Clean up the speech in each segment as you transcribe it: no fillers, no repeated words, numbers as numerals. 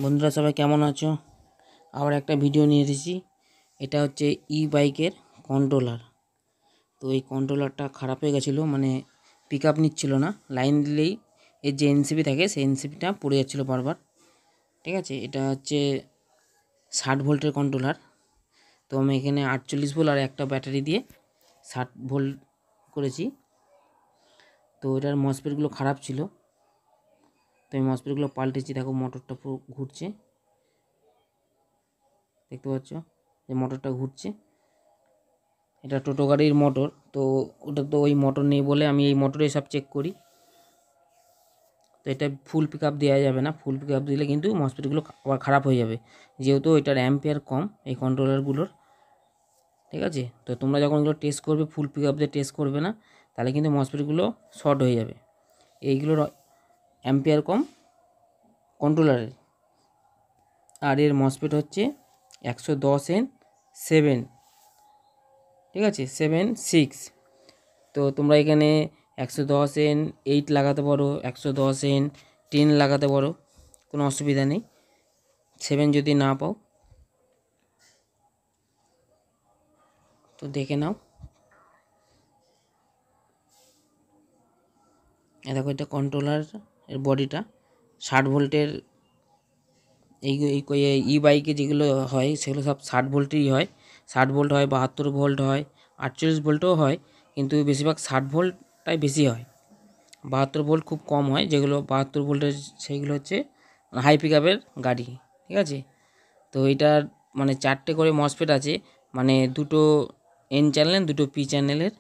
বন্ধুরা সবাই কেমন আছো? আবার একটা ভিডিও নিয়ে এসেছি। এটা হচ্ছে ই বাইকের কন্ট্রোলার। তো এই কন্ট্রোলারটা খারাপ হয়ে গেছিলো, মানে পিক আপ নিচ্ছিল না। লাইন দিলেই এর যে এনসিপি থাকে সেই এনসিপিটা পড়ে যাচ্ছিলো বারবার। ঠিক আছে, এটা হচ্ছে 60 ভোল্টের কন্ট্রোলার। তো আমি এখানে 48 ভোল্ট আর একটা ব্যাটারি দিয়ে 60 ভোল্ট করেছি। তো এটার মসফেটগুলো খারাপ ছিল, তো এই মসফেটগুলো পাল্টেছি। দেখো মোটরটা পুরো ঘুরছে, দেখতে পাচ্ছ যে মোটরটা ঘুরছে। এটা টোটো গাড়ির মোটর, তো ওটা তো ওই মোটর নেই বলে আমি এই মোটরে সব চেক করি। তো এটা ফুল পিক আপ দেওয়া যাবে না, ফুল পিক আপ দিলে কিন্তু মসফেটগুলো আবার খারাপ হয়ে যাবে, যেহেতু এটার অ্যাম্পিয়ার কম এই কন্ট্রোলারগুলোর। ঠিক আছে, তো তোমরা যখন এগুলো টেস্ট করবে ফুল পিক আপ দিয়ে টেস্ট করবে না, তাহলে কিন্তু মসফেটগুলো শর্ট হয়ে যাবে। এইগুলোর অ্যাম্পিয়ার কম কন্ট্রোলারের, আর এর মসফেট হচ্ছে 110N7। ঠিক আছে, 7-6। তো তোমরা এখানে 110N8 লাগাতে পারো, 110N10 লাগাতে পারো, কোনো অসুবিধা নেই 7 যদি না পাও। তো দেখে নাও। দেখো এটা কন্ট্রোলার এর বডিটা 60 ভোল্টের। এই ই বাইকে যেগুলো হয় সেগুলো সব 60 ভোল্টেরই হয়। 60 ভোল্ট হয়, 72 ভোল্ট হয়, 48 ভোল্টও হয়, কিন্তু বেশিরভাগ 60 ভোল্টটাই বেশি হয়। 72 ভোল্ট খুব কম হয়, যেগুলো 72 ভোল্টের সেইগুলো হচ্ছে হাই পিক আপের গাড়ি। ঠিক আছে, তো এটার মানে 4টে করে মসফেট আছে, মানে দুটো এন চ্যানেল দুটো পি চ্যানেলের।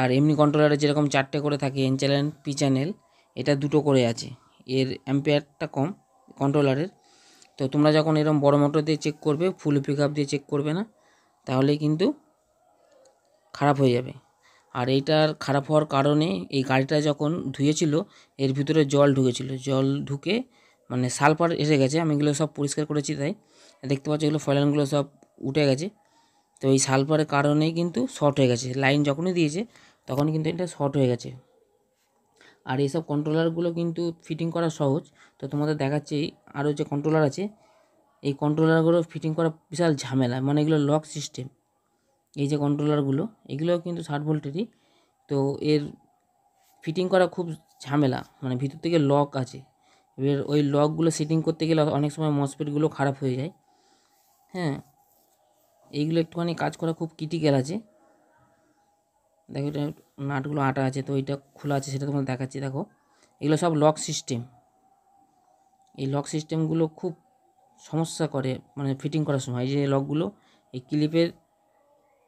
আর এমনি কন্ট্রোলারে যেরকম 4টে করে থাকে এন চ্যানেল পি চ্যানেল, এটা দুটো করে আছে। এর অ্যাম্পিয়ারটা কম কন্ট্রোলারের। তো তোমরা যখন এরকম বড় মোটর দিয়ে চেক করবে, ফুল পিক আপ দিয়ে চেক করবে না, তাহলে কিন্তু খারাপ হয়ে যাবে। আর এইটার খারাপ হওয়ার কারণে এই গাড়িটা যখন ধুয়েছিল এর ভিতরে জল ঢুকেছিল, জল ঢুকে মানে সালফার এসে গেছে। আমি এগুলো সব পরিষ্কার করেছি, তাই দেখতে পাচ্ছি এগুলো ফয়েলগুলো সব উঠে গেছে। তো এই সালফারের কারণেই কিন্তু শর্ট হয়ে গেছে, লাইন যখনই দিয়েছে তখন কিন্তু এটা শর্ট হয়ে গেছে। আর এইসব কন্ট্রোলারগুলো কিন্তু ফিটিং করা সহজ। তো তোমাদের দেখাচ্ছি আরও যে কন্ট্রোলার আছে, এই কন্ট্রোলারগুলো ফিটিং করা বিশাল ঝামেলা, মানে এগুলো লক সিস্টেম। এই যে কন্ট্রোলারগুলো এগুলোও কিন্তু 60 ভোল্টেরই। তো এর ফিটিং করা খুব ঝামেলা, মানে ভিতর থেকে লক আছে। এবার ওই লকগুলো সেটিং করতে গেলে অনেক সময় মসফেটগুলো খারাপ হয়ে যায়। হ্যাঁ, এইগুলো একটুখানি কাজ করা খুব ক্রিটিক্যাল আছে। দেখো এটা নাটগুলো আটা আছে, তো এইটা খোলা আছে, সেটা তোমাদের দেখাচ্ছি। দেখো এগুলো সব লক সিস্টেম। এই লক সিস্টেমগুলো খুব সমস্যা করে, মানে ফিটিং করার সময়। এই যে লকগুলো এই ক্লিপের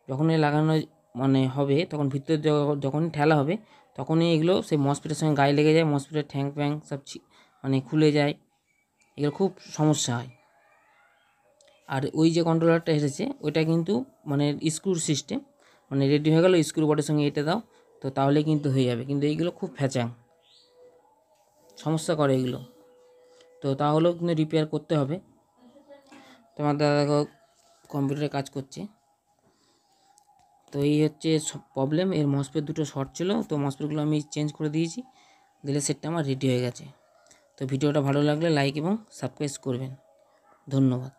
যখনই লাগানো মানে হবে, তখন ভিতরে যখনই ঠেলা হবে তখনই এগুলো সেই মসফেটের সঙ্গে গায়ে লেগে যায়, মসফেটের ঠ্যাং ফ্যাং সব মানে খুলে যায়, এগুলো খুব সমস্যা হয়। আর ওই যে কন্ট্রোলারটা এসেছে ওইটা কিন্তু মানে স্ক্রুর সিস্টেম, মানে রেডি হয়ে গেল, স্ক্রু বোর্ডের সঙ্গে এটা দাও তো তাহলে কিন্তু হয়ে যাবে। কিন্তু এইগুলো খুব ফ্যাচাং, সমস্যা করে এগুলো। তো তাহলেও কিন্তু রিপেয়ার করতে হবে। তোমার দাদা দেখো কম্পিউটারে কাজ করছে। তো এই হচ্ছে প্রবলেম, এর মসফেট দুটো শর্ট ছিল, তো মসফেটগুলো আমি চেঞ্জ করে দিয়েছি, দিলে সেটটা আমার রেডি হয়ে গেছে। তো ভিডিওটা ভালো লাগলে লাইক এবং সাবস্ক্রাইব করবেন। ধন্যবাদ।